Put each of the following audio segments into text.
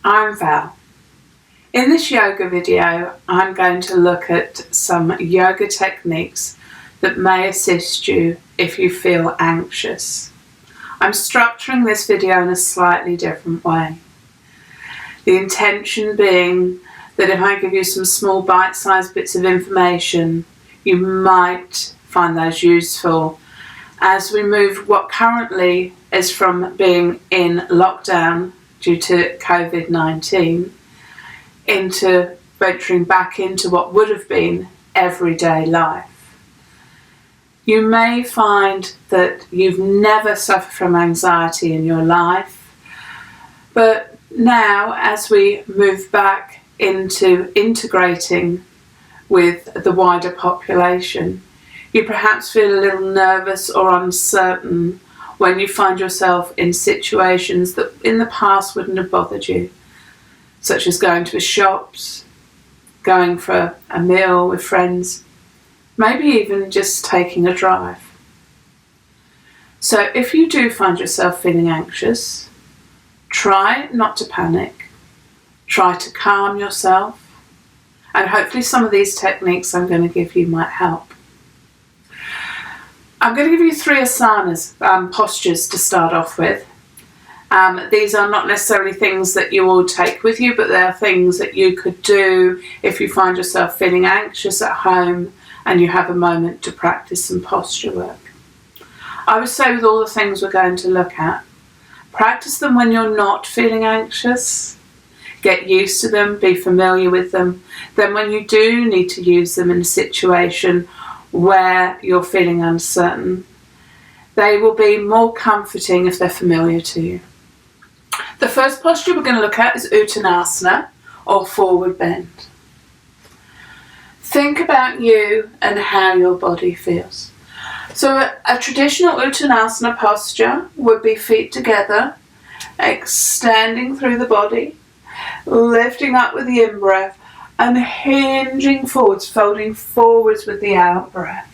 I'm Val. In this yoga video, I'm going to look at some yoga techniques that may assist you if you feel anxious. I'm structuring this video in a slightly different way. The intention being that if I give you some small bite-sized bits of information, you might find those useful as we move what currently is from being in lockdown due to COVID-19 into venturing back into what would have been everyday life. You may find that you've never suffered from anxiety in your life, but now as we move back into integrating with the wider population, you perhaps feel a little nervous or uncertain when you find yourself in situations that in the past wouldn't have bothered you, such as going to the shops, going for a meal with friends, maybe even just taking a drive. So if you do find yourself feeling anxious, try not to panic, try to calm yourself, and hopefully some of these techniques I'm going to give you might help. I'm going to give you 3 asanas, postures to start off with. These are not necessarily things that you will take with you, but they are things that you could do if you find yourself feeling anxious at home and you have a moment to practice some posture work. I would say with all the things we're going to look at, practice them when you're not feeling anxious. Get used to them, be familiar with them. Then when you do need to use them in a situation where you're feeling uncertain, they will be more comforting if they're familiar to you. The first posture we're going to look at is Uttanasana, or forward bend. Think about you and how your body feels. So a traditional Uttanasana posture would be feet together, extending through the body, lifting up with the in-breath, and hinging forwards, folding forwards with the out-breath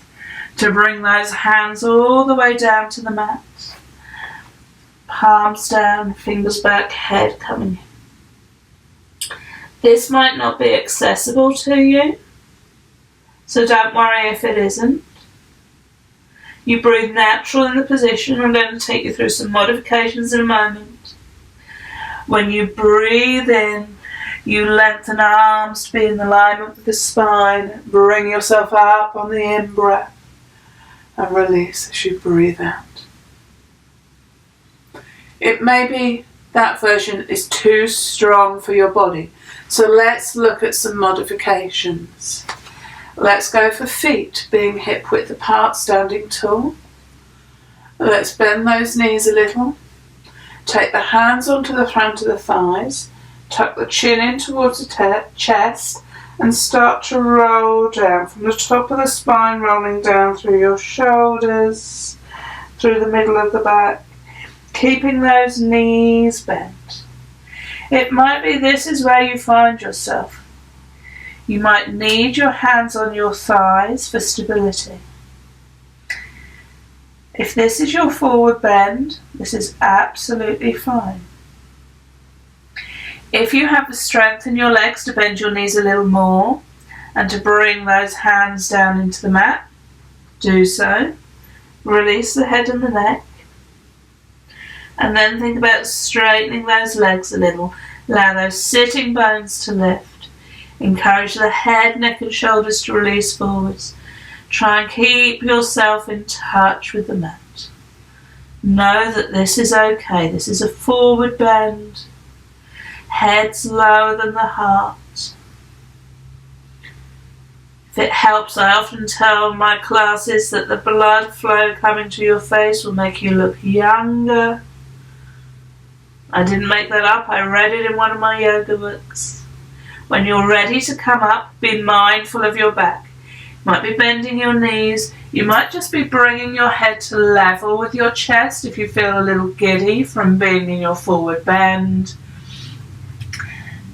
to bring those hands all the way down to the mat. Palms down, fingers back, head coming in. This might not be accessible to you, so don't worry if it isn't. You breathe natural in the position. I'm going to take you through some modifications in a moment. When you breathe in, you lengthen arms to be in alignment with the spine. Bring yourself up on the in-breath and release as you breathe out. It may be that version is too strong for your body, so let's look at some modifications. Let's go for feet being hip width apart, standing tall. Let's bend those knees a little. Take the hands onto the front of the thighs. Tuck the chin in towards the chest and start to roll down from the top of the spine, rolling down through your shoulders, through the middle of the back, keeping those knees bent. It might be this is where you find yourself. You might need your hands on your thighs for stability. If this is your forward bend, this is absolutely fine. If you have the strength in your legs to bend your knees a little more and to bring those hands down into the mat, do so. Release the head and the neck. And then think about straightening those legs a little. Allow those sitting bones to lift. Encourage the head, neck and shoulders to release forwards. Try and keep yourself in touch with the mat. Know that this is okay. This is a forward bend. Head's lower than the heart. If it helps, I often tell my classes that the blood flow coming to your face will make you look younger. I didn't make that up. I read it in one of my yoga books. When you're ready to come up, be mindful of your back. You might be bending your knees. You might just be bringing your head to level with your chest if you feel a little giddy from being in your forward bend.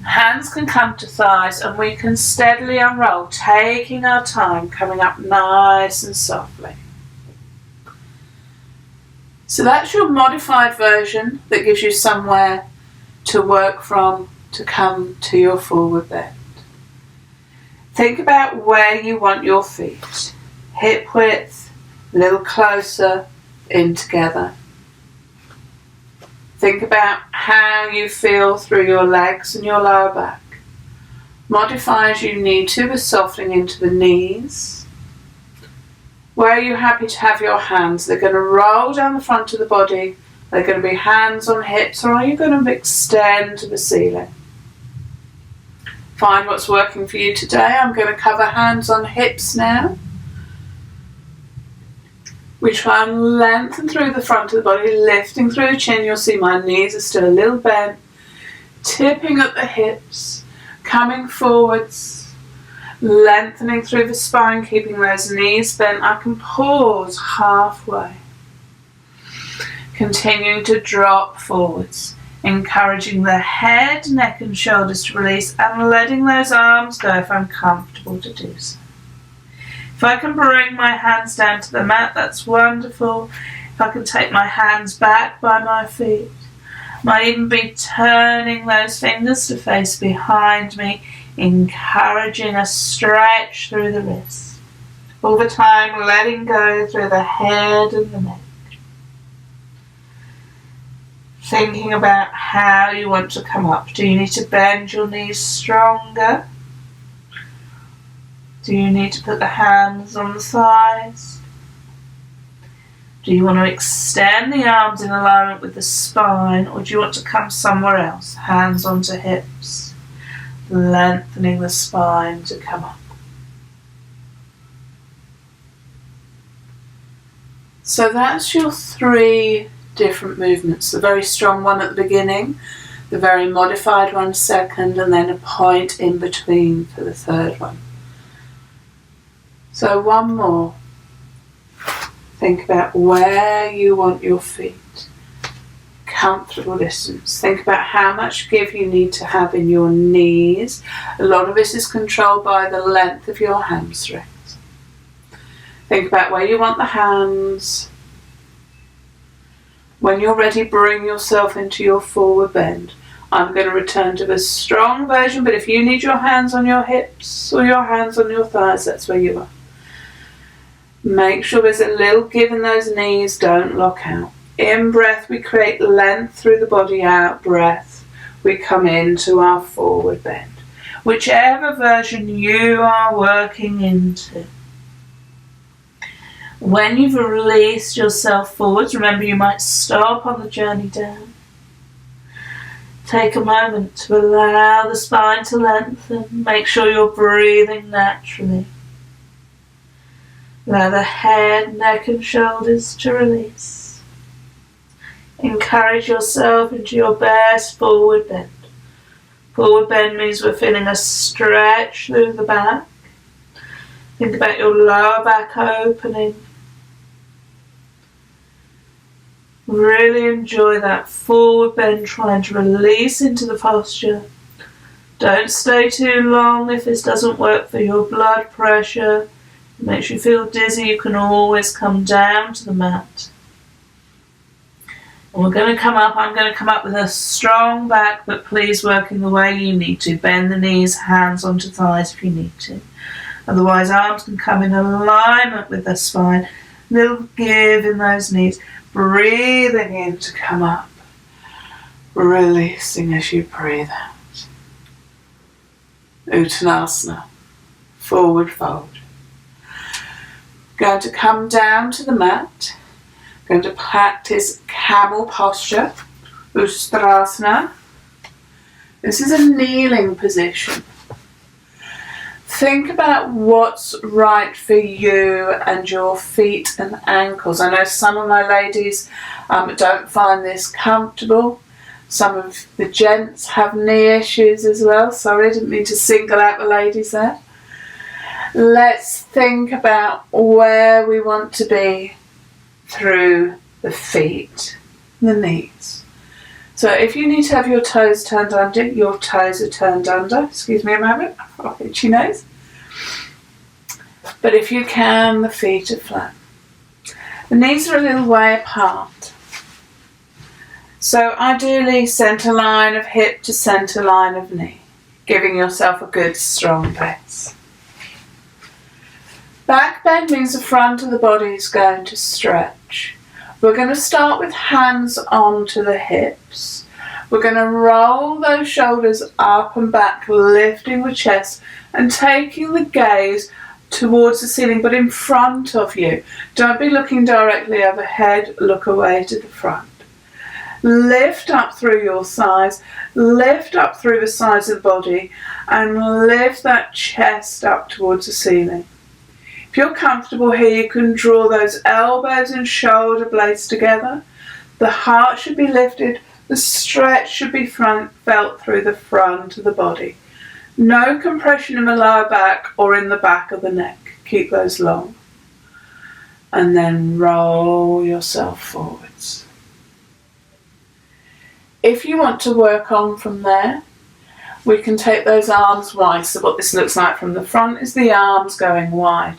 Hands can come to thighs and we can steadily unroll, taking our time, coming up nice and softly. So that's your modified version that gives you somewhere to work from to come to your forward bend. Think about where you want your feet. Hip width, a little closer, in together. Think about how you feel through your legs and your lower back. Modify as you need to with softening into the knees. Where are you happy to have your hands? They're going to roll down the front of the body. They're going to be hands on hips, or are you going to extend to the ceiling? Find what's working for you today. I'm going to cover hands on hips now. We try and lengthen through the front of the body, lifting through the chin. You'll see my knees are still a little bent. Tipping at the hips, coming forwards. Lengthening through the spine, keeping those knees bent. I can pause halfway. Continuing to drop forwards, encouraging the head, neck and shoulders to release and letting those arms go if I'm comfortable to do so. If I can bring my hands down to the mat, that's wonderful. If I can take my hands back by my feet, might even be turning those fingers to face behind me, encouraging a stretch through the wrists. All the time letting go through the head and the neck. Thinking about how you want to come up. Do you need to bend your knees stronger? Do you need to put the hands on the thighs? Do you want to extend the arms in alignment with the spine, or do you want to come somewhere else? Hands onto hips. Lengthening the spine to come up. So that's your 3 different movements. The very strong one at the beginning, the very modified one second, and then a point in between for the third one. So one more. Think about where you want your feet. Comfortable distance. Think about how much give you need to have in your knees. A lot of this is controlled by the length of your hamstrings. Think about where you want the hands. When you're ready, bring yourself into your forward bend. I'm going to return to the strong version, but if you need your hands on your hips or your hands on your thighs, that's where you are. Make sure there's a little give in those knees, don't lock out. In breath, we create length through the body. Out breath, we come into our forward bend. Whichever version you are working into. When you've released yourself forwards, remember you might stop on the journey down. Take a moment to allow the spine to lengthen. Make sure you're breathing naturally. Allow the head, neck and shoulders to release. Encourage yourself into your best forward bend. Forward bend means we're feeling a stretch through the back. Think about your lower back opening. Really enjoy that forward bend, trying to release into the posture. Don't stay too long if this doesn't work for your blood pressure. It makes you feel dizzy, you can always come down to the mat. And we're going to come up. I'm going to come up with a strong back, but please work in the way you need to. Bend the knees, hands onto thighs if you need to. Otherwise, arms can come in alignment with the spine. Little give in those knees. Breathing in to come up. Releasing as you breathe out. Uttanasana. Forward fold. Going to come down to the mat. Going to practice camel posture, Uttanasana. This is a kneeling position. Think about what's right for you and your feet and ankles. I know some of my ladies don't find this comfortable. Some of the gents have knee issues as well. Sorry, I didn't mean to single out the ladies there. Let's think about where we want to be through the feet, the knees. So if you need to have your toes turned under, your toes are turned under. Excuse me a moment, I've got an itchy nose. But if you can, the feet are flat. The knees are a little way apart. So ideally centre line of hip to centre line of knee, giving yourself a good strong base. Back bend means the front of the body is going to stretch. We're going to start with hands onto the hips. We're going to roll those shoulders up and back, lifting the chest and taking the gaze towards the ceiling, but in front of you. Don't be looking directly overhead, look away to the front. Lift up through your thighs, lift up through the sides of the body, and lift that chest up towards the ceiling. If you're comfortable here, you can draw those elbows and shoulder blades together. The heart should be lifted, the stretch should be felt through the front of the body. No compression in the lower back or in the back of the neck. Keep those long. And then roll yourself forwards. If you want to work on from there, we can take those arms wide. So what this looks like from the front is the arms going wide.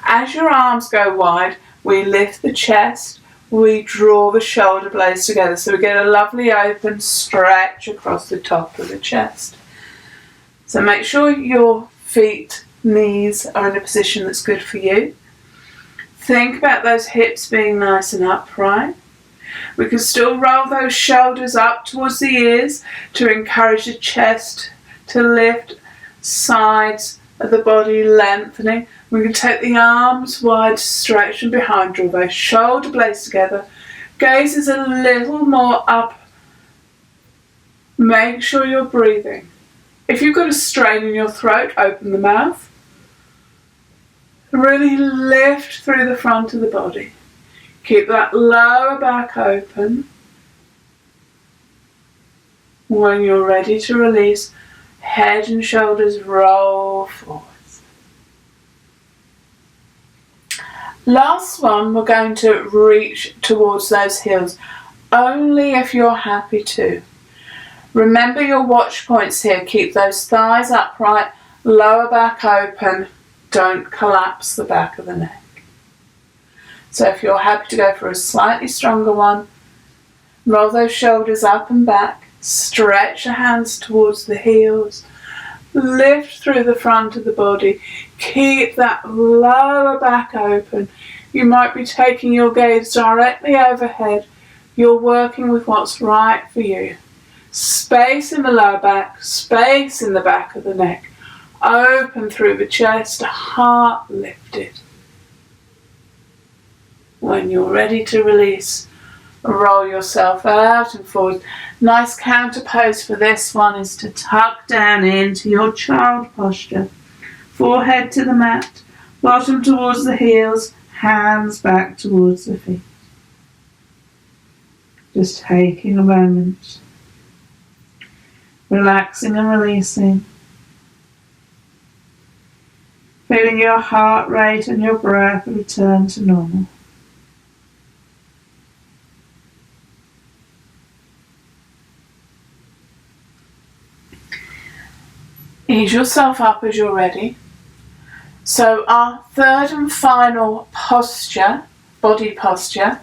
As your arms go wide, we lift the chest, we draw the shoulder blades together. So we get a lovely open stretch across the top of the chest. So make sure your feet, knees are in a position that's good for you. Think about those hips being nice and upright. We can still roll those shoulders up towards the ears to encourage the chest to lift, sides of the body lengthening. We can take the arms wide, stretch and behind, draw those shoulder blades together. Gaze is a little more up. Make sure you're breathing. If you've got a strain in your throat, open the mouth. Really lift through the front of the body. Keep that lower back open. When you're ready to release, head and shoulders roll forwards. Last one, we're going to reach towards those heels, only if you're happy to. Remember your watch points here. Keep those thighs upright, lower back open. Don't collapse the back of the neck. So if you're happy to go for a slightly stronger one, roll those shoulders up and back, stretch your hands towards the heels, lift through the front of the body, keep that lower back open. You might be taking your gaze directly overhead. You're working with what's right for you. Space in the lower back, space in the back of the neck. Open through the chest, heart lifted. When you're ready to release, roll yourself out and forward. Nice counter pose for this one is to tuck down into your child posture. Forehead to the mat, bottom towards the heels, hands back towards the feet. Just taking a moment. Relaxing and releasing. Feeling your heart rate and your breath return to normal. Ease yourself up as you're ready. So our third and final posture, body posture,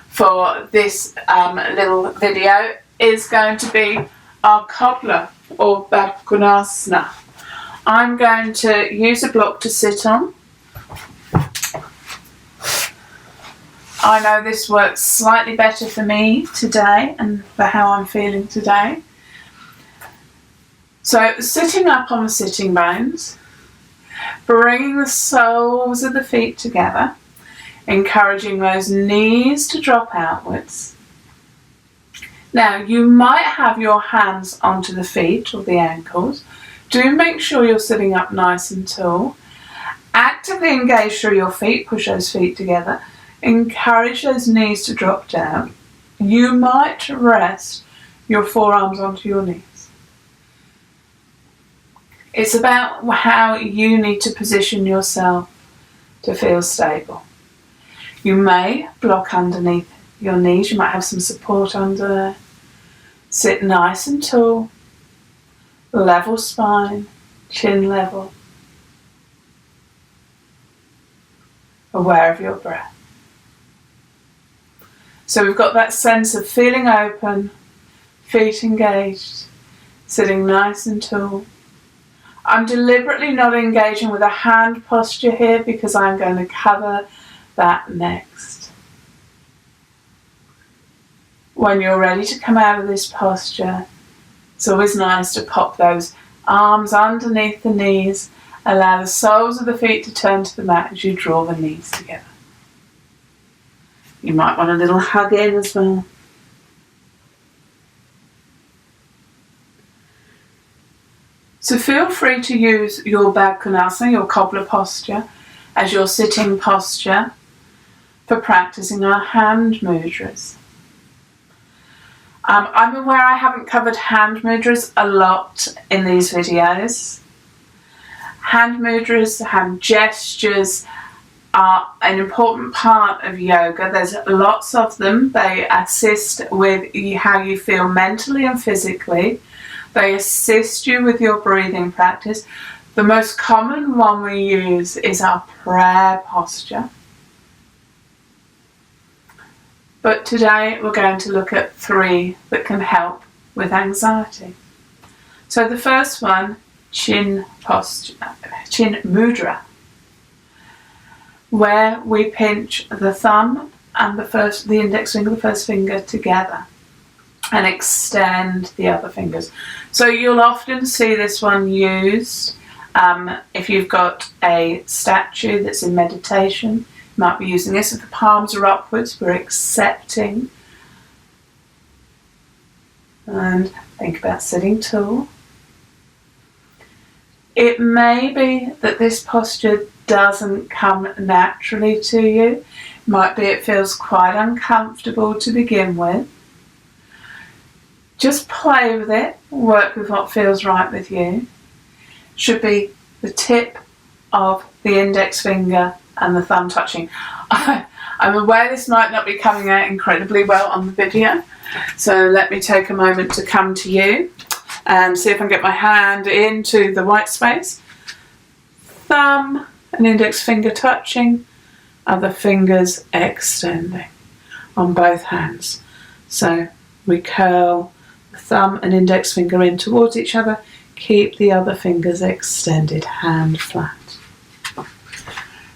for this little video is going to be our cobbler or Baddha Konasana. I'm going to use a block to sit on. I know this works slightly better for me today and for how I'm feeling today. So sitting up on the sitting bones, bringing the soles of the feet together, encouraging those knees to drop outwards. Now you might have your hands onto the feet or the ankles. Do make sure you're sitting up nice and tall. Actively engage through your feet, push those feet together. Encourage those knees to drop down. You might rest your forearms onto your knees. It's about how you need to position yourself to feel stable. You may block underneath your knees, you might have some support under there. Sit nice and tall, level spine, chin level. Aware of your breath. So we've got that sense of feeling open, feet engaged, sitting nice and tall. I'm deliberately not engaging with a hand posture here because I'm going to cover that next. When you're ready to come out of this posture, it's always nice to pop those arms underneath the knees. Allow the soles of the feet to turn to the mat as you draw the knees together. You might want a little hug in as well. So feel free to use your Baddha, your cobbler posture, as your sitting posture for practicing our hand mudras. I'm aware I haven't covered hand mudras a lot in these videos. Hand mudras, hand gestures are an important part of yoga. There's lots of them. They assist with how you feel mentally and physically. They assist you with your breathing practice. The most common one we use is our prayer posture. But today we're going to look at 3 that can help with anxiety. So the first one, chin posture, chin mudra, where we pinch the thumb and the index finger, the first finger together and extend the other fingers. So you'll often see this one used if you've got a statue that's in meditation. You might be using this if the palms are upwards. We're accepting. And think about sitting tall. It may be that this posture doesn't come naturally to you. It might be it feels quite uncomfortable to begin with. Just play with it, work with what feels right with you. Should be the tip of the index finger and the thumb touching. I'm aware this might not be coming out incredibly well on the video, so let me take a moment to come to you and see if I can get my hand into the white space. Thumb and index finger touching, other fingers extending on both hands. So we curl the thumb and index finger in towards each other, keep the other fingers extended, hand flat.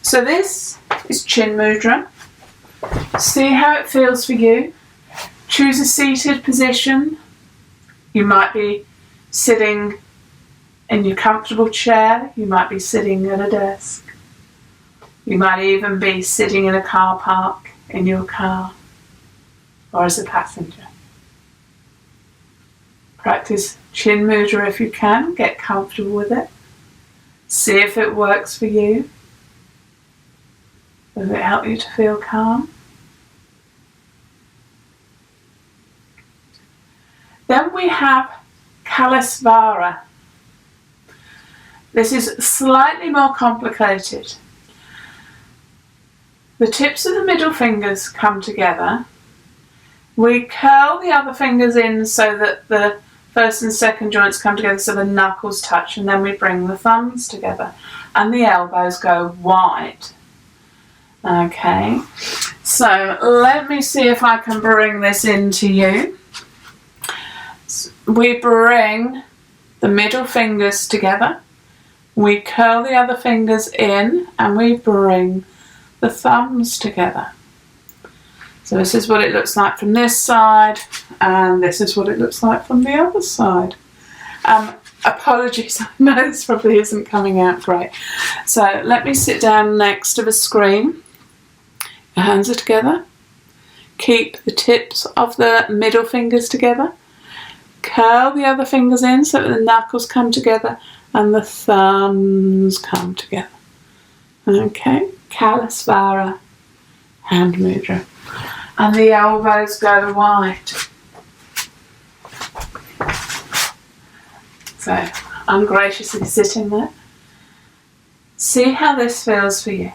So this is chin mudra. See how it feels for you. Choose a seated position. You might be sitting in your comfortable chair. You might be sitting at a desk. You might even be sitting in a car park in your car or as a passenger. Practice chin mudra if you can. Get comfortable with it. See if it works for you. Does it help you to feel calm? Then we have Kalasvara. This is slightly more complicated. The tips of the middle fingers come together. We curl the other fingers in so that the first and second joints come together so the knuckles touch, and then we bring the thumbs together and the elbows go wide. Okay, so let me see if I can bring this into you. We bring the middle fingers together, we curl the other fingers in, and we bring the thumbs together. So this is what it looks like from this side, and this is what it looks like from the other side. Apologies, I know this probably isn't coming out great. So let me sit down next to the screen. Your hands are together. Keep the tips of the middle fingers together. Curl the other fingers in so that the knuckles come together and the thumbs come together. Okay, Kalasvara hand mudra. And the elbows go wide. So I'm graciously sitting there. See how this feels for you.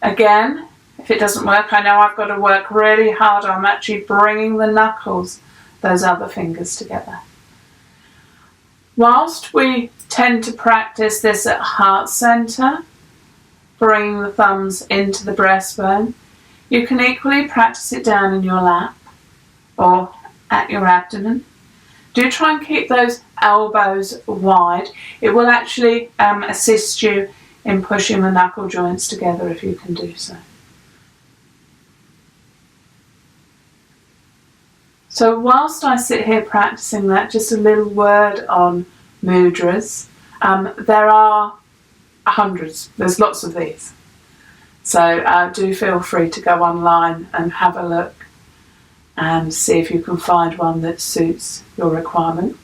Again, if it doesn't work, I know I've got to work really hard. I'm actually bringing the knuckles, those other fingers together. Whilst we tend to practice this at heart center, bringing the thumbs into the breastbone, You can equally practice it down in your lap or at your abdomen. Do try and keep those elbows wide. It will actually assist you in pushing the knuckle joints together if you can do so. So whilst I sit here practicing that, just a little word on mudras. There are hundreds, there's lots of these. So do feel free to go online and have a look and see if you can find one that suits your requirement.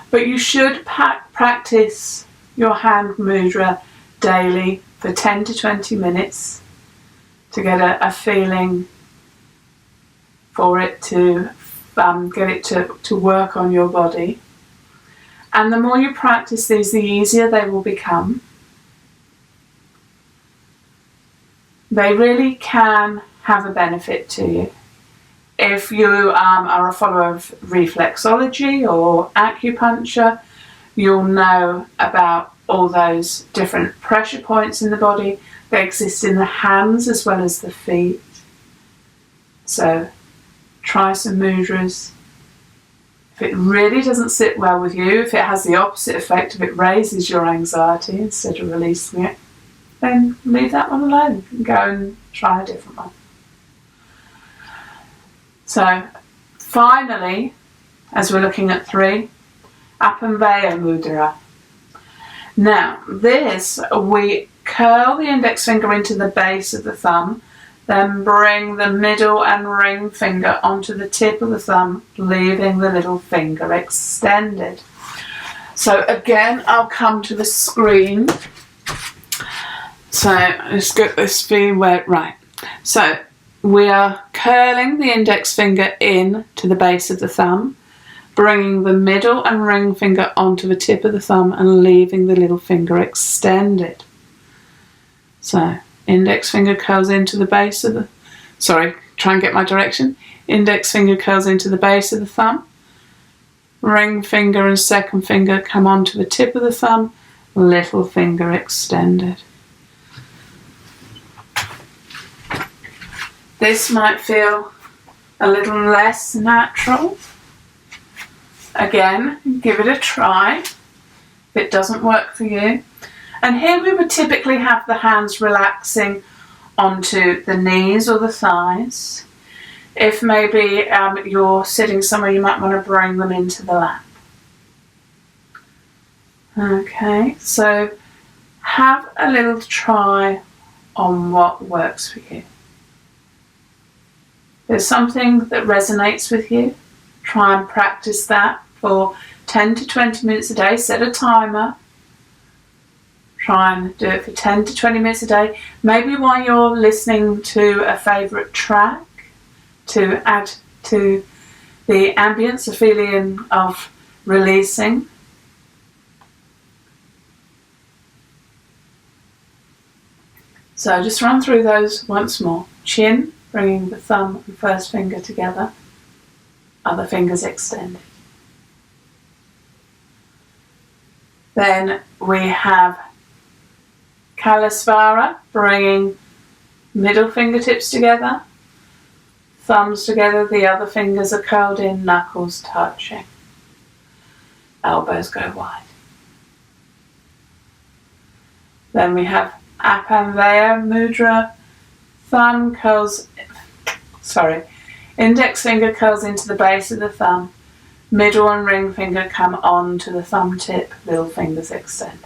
But you should practice your hand mudra daily for 10 to 20 minutes to get a feeling for it, to get it to work on your body. And the more you practice these, the easier they will become. They really can have a benefit to you. If you are a follower of reflexology or acupuncture, you'll know about all those different pressure points in the body. They exist in the hands as well as the feet. So try some mudras. If it really doesn't sit well with you, if it has the opposite effect, if it raises your anxiety instead of releasing it, then leave that one alone and go and try a different one. So finally, as we're looking at 3, Apanvaya Mudra. Now this, we curl the index finger into the base of the thumb, then bring the middle and ring finger onto the tip of the thumb, leaving the little finger extended. So again, I'll come to the screen. So let's get this being where, right. So we are curling the index finger in to the base of the thumb, bringing the middle and ring finger onto the tip of the thumb and leaving the little finger extended. So index finger curls into the base of the, try and get my direction. Index finger curls into the base of the thumb. Ring finger and second finger come onto the tip of the thumb, little finger extended. This might feel a little less natural. Again, give it a try if it doesn't work for you. And here we would typically have the hands relaxing onto the knees or the thighs. If maybe you're sitting somewhere, you might want to bring them into the lap. Okay, so have a little try on what works for you. If there's something that resonates with you, try and practice that for 10 to 20 minutes a day. Set a timer. Try and do it for 10 to 20 minutes a day. Maybe while you're listening to a favourite track to add to the ambience, a feeling of releasing. So just run through those once more. Chin, bringing the thumb and first finger together. Other fingers extended. Then we have Kalasvara, bringing middle fingertips together, thumbs together, the other fingers are curled in, knuckles touching. Elbows go wide. Then we have Apanvaya Mudra, index finger curls into the base of the thumb, middle and ring finger come on to the thumb tip, little fingers extended.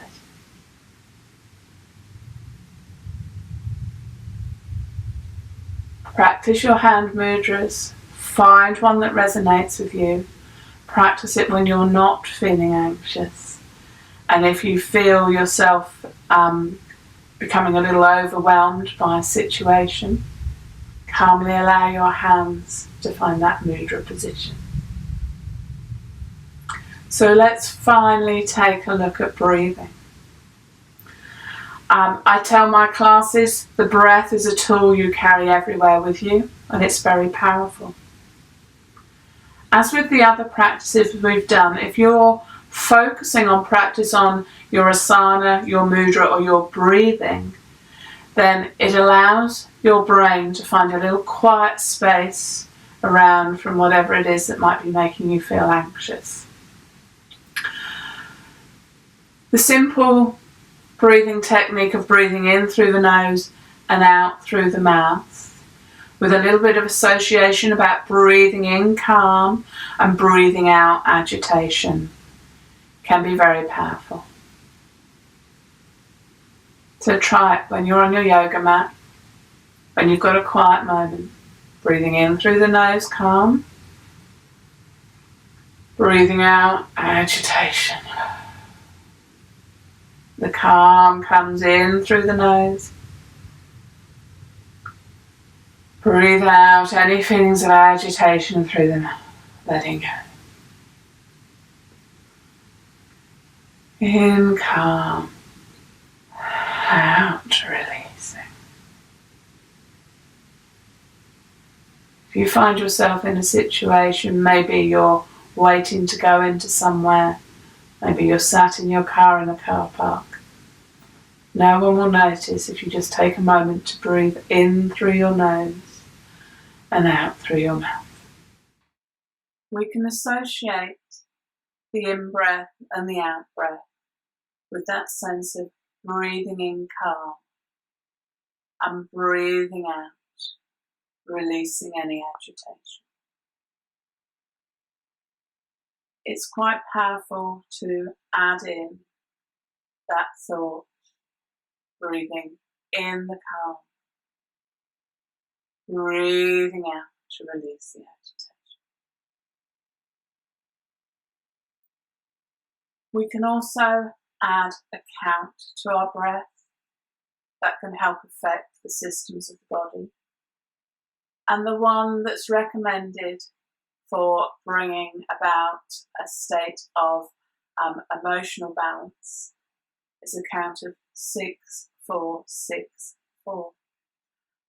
Practice your hand mudras. Find one that resonates with you. Practice it when you're not feeling anxious. And if you feel yourself becoming a little overwhelmed by a situation, calmly allow your hands to find that mudra position. So let's finally take a look at breathing. I tell my classes the breath is a tool you carry everywhere with you, and it's very powerful. As with the other practices we've done, if you're focusing on practice on your asana, your mudra, or your breathing, then it allows your brain to find a little quiet space around from whatever it is that might be making you feel anxious. The simple breathing technique of breathing in through the nose and out through the mouth, with a little bit of association about breathing in calm and breathing out agitation, can be very powerful. So try it when you're on your yoga mat, when you've got a quiet moment. Breathing in through the nose, calm. Breathing out, agitation. The calm comes in through the nose. Breathe out any feelings of agitation through the mouth, letting go. In, calm. Out, releasing. If you find yourself in a situation, maybe you're waiting to go into somewhere, maybe you're sat in your car in a car park, no one will notice if you just take a moment to breathe in through your nose and out through your mouth. We can associate the in-breath and the out-breath with that sense of breathing in calm and breathing out, releasing any agitation. It's quite powerful to add in that thought, breathing in the calm, breathing out to release the agitation. We can also add a count to our breath that can help affect the systems of the body. And the one that's recommended for bringing about a state of emotional balance is a count of 6, 4, 6, 4.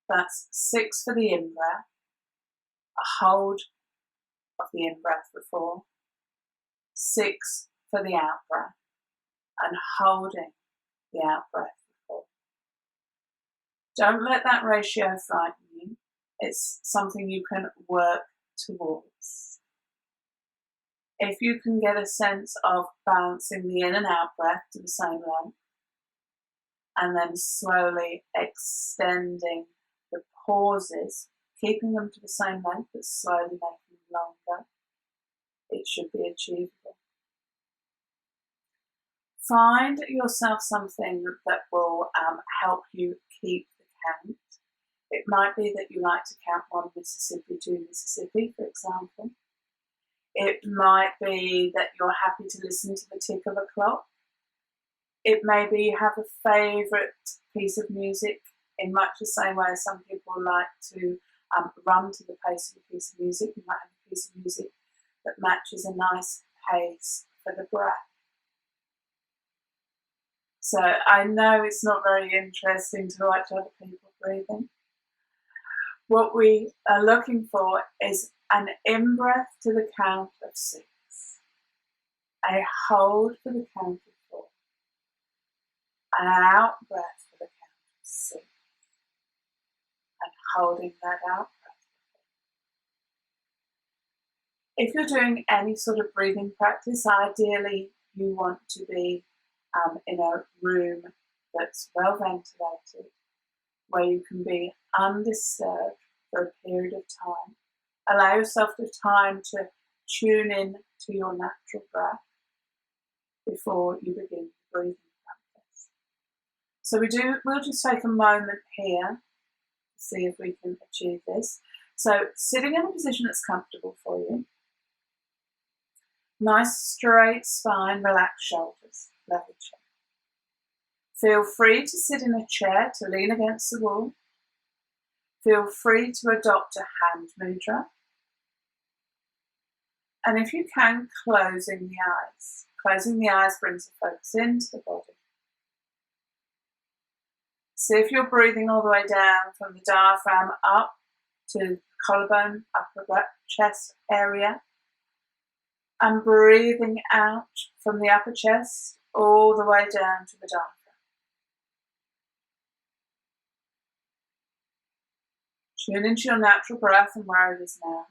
That's 6 for the in-breath, a hold of the in-breath for 4, 6 for the out-breath, and holding the out-breath for 4. Don't let that ratio frighten you. It's something you can work towards. If you can get a sense of balancing the in and out breath to the same length, and then slowly extending the pauses, keeping them to the same length but slowly making them longer, it should be achievable. Find yourself something that will help you keep the count. It might be that you like to count 1 Mississippi, 2 Mississippi, for example. It might be that you're happy to listen to the tick of a clock. It may be you have a favourite piece of music in much the same way as some people like to run to the pace of a piece of music. You might have a piece of music that matches a nice pace for the breath. So I know it's not very interesting to watch other people breathing. What we are looking for is an in-breath to the count of 6, a hold for the count of 4, an out-breath for the count of 6, and holding that out-breath. If you're doing any sort of breathing practice, ideally you want to be in a room that's well ventilated, where you can be undisturbed for a period of time. Allow yourself the time to tune in to your natural breath before you begin the breathing practice. So we'll just take a moment here to see if we can achieve this. So sitting in a position that's comfortable for you. Nice straight spine, relaxed shoulders, level chair. Feel free to sit in a chair to lean against the wall. Feel free to adopt a hand mudra. And if you can, closing the eyes. Closing the eyes brings the focus into the body. See if you're breathing all the way down from the diaphragm up to the collarbone, upper chest area. And breathing out from the upper chest all the way down to the diaphragm. Tune into your natural breath and where it is now.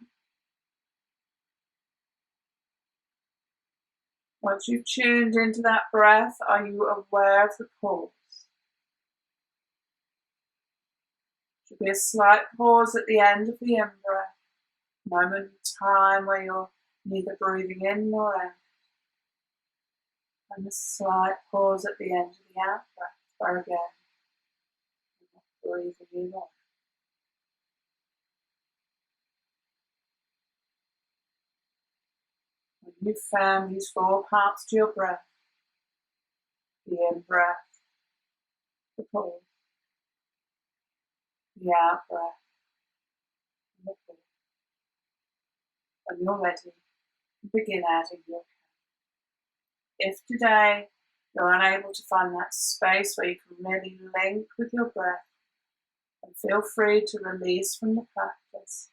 Once you've tuned into that breath, are you aware of the pause? Should be a slight pause at the end of the in-breath, moment of time where you're neither breathing in nor out, and a slight pause at the end of the out-breath, where again, you're not breathing in or out. When you've found these 4 parts to your breath, the in-breath, the pause, the out-breath, and the pause, when you're ready, begin adding your count. If today you're unable to find that space where you can really link with your breath, then feel free to release from the practice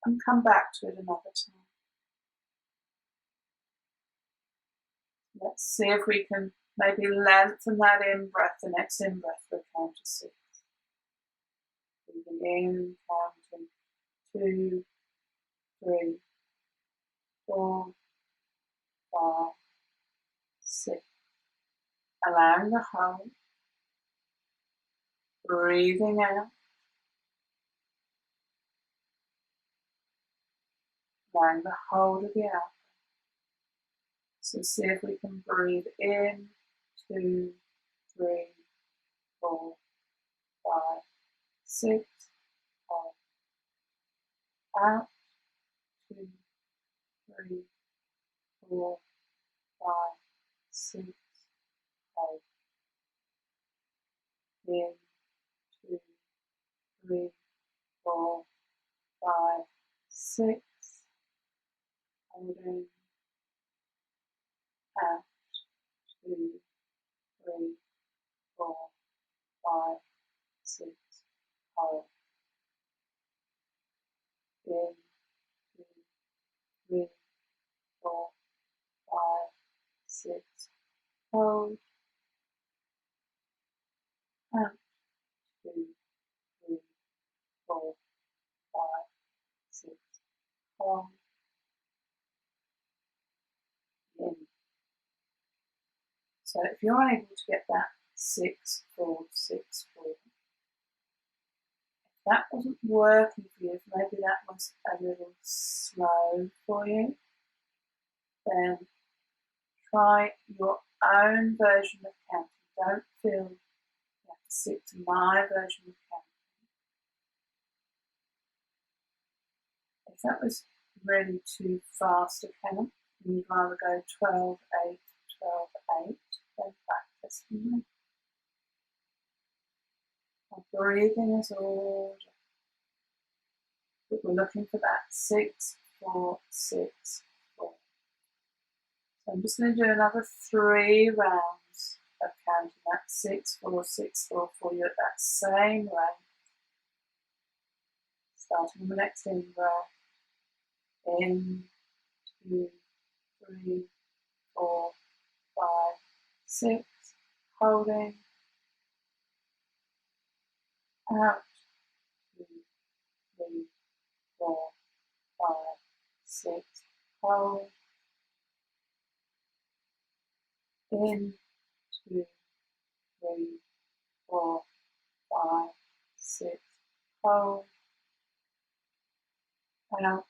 and come back to it another time. Let's see if we can maybe lengthen that in-breath, the next in-breath for a count of 6. Breathing in, counting 2, 3, 4, 5, 6. Allowing the hold. Breathing out. Allowing the hold of the out. So see if we can breathe in, 2, 3, 4, 5, 6, hold. Out, 2, 3, 4, 5, 6, hold. In, 2, 3, 4, 5, 6, holding. Out, 2, 3, 4, 5, 6, hold. In, 2, 3, 4, 5, 6, hold. Out, 2, 3, 4, 5, 6, hold. In. So if you're unable to get that 6, 4, 6, 4, if that wasn't working for you, if maybe that was a little slow for you, then try your own version of counting. Don't feel you have to stick to my version of counting. If that was really too fast to count, and you'd rather go 12, 8, 12, 8, then practice with me. Our breathing is all, but we're looking for that 6, 4, 6, 4. So I'm just going to do another 3 rounds of counting that 6, 4, 6, 4 for you at that same rate. Starting on the next in-breath. In, 2, 3, 4, 5, 6. Holding. Out. 2, 3, 4, 5, 6. Hold. In, 2, 3, 4, 5, 6. Hold. Out.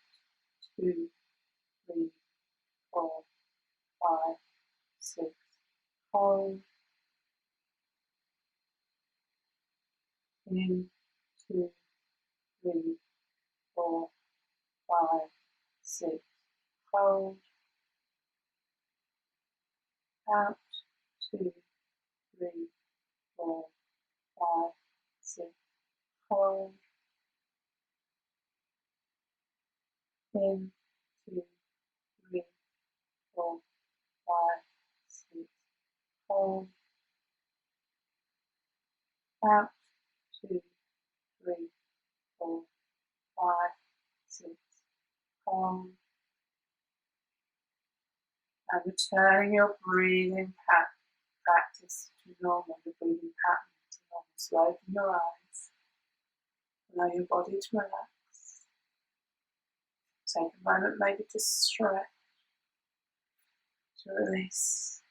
2, 3, 4, 5, 6. Hold. In, 2, 3, 4, 5, 6. Hold. Out. 2, 3, 4, 5, 6. Hold. In, 2, 3, 4, 5, 6. Hold. Out. 2, 3, 4, 5, 6. Hold. And returning your breathing practice to normal, the breathing pattern to normal. So open your eyes. Allow your body to relax. Take a moment maybe to stretch, to release.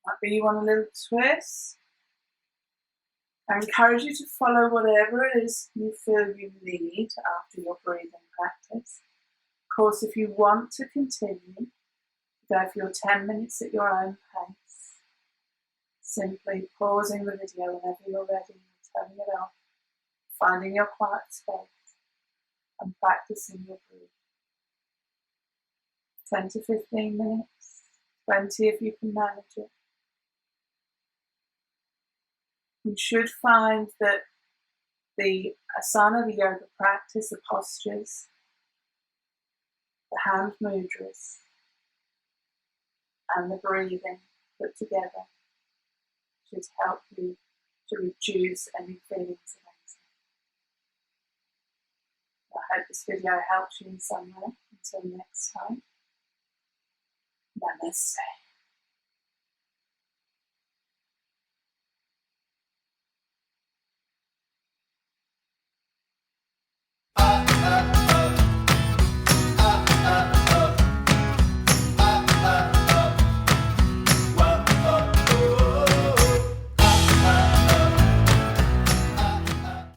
Might be you want a little twist. I encourage you to follow whatever it is you feel you need after your breathing practice. Of course, if you want to continue, go for your 10 minutes at your own pace. Simply pausing the video whenever you're ready and turning it off, finding your quiet space and practicing your breathing. 10 to 15 minutes, 20 if you can manage it. You should find that the asana, the yoga practice, the postures, the hand mudras, and the breathing put together should help you to reduce any feelings of anxiety. I hope this video helps you in some way. Until next time, namaste.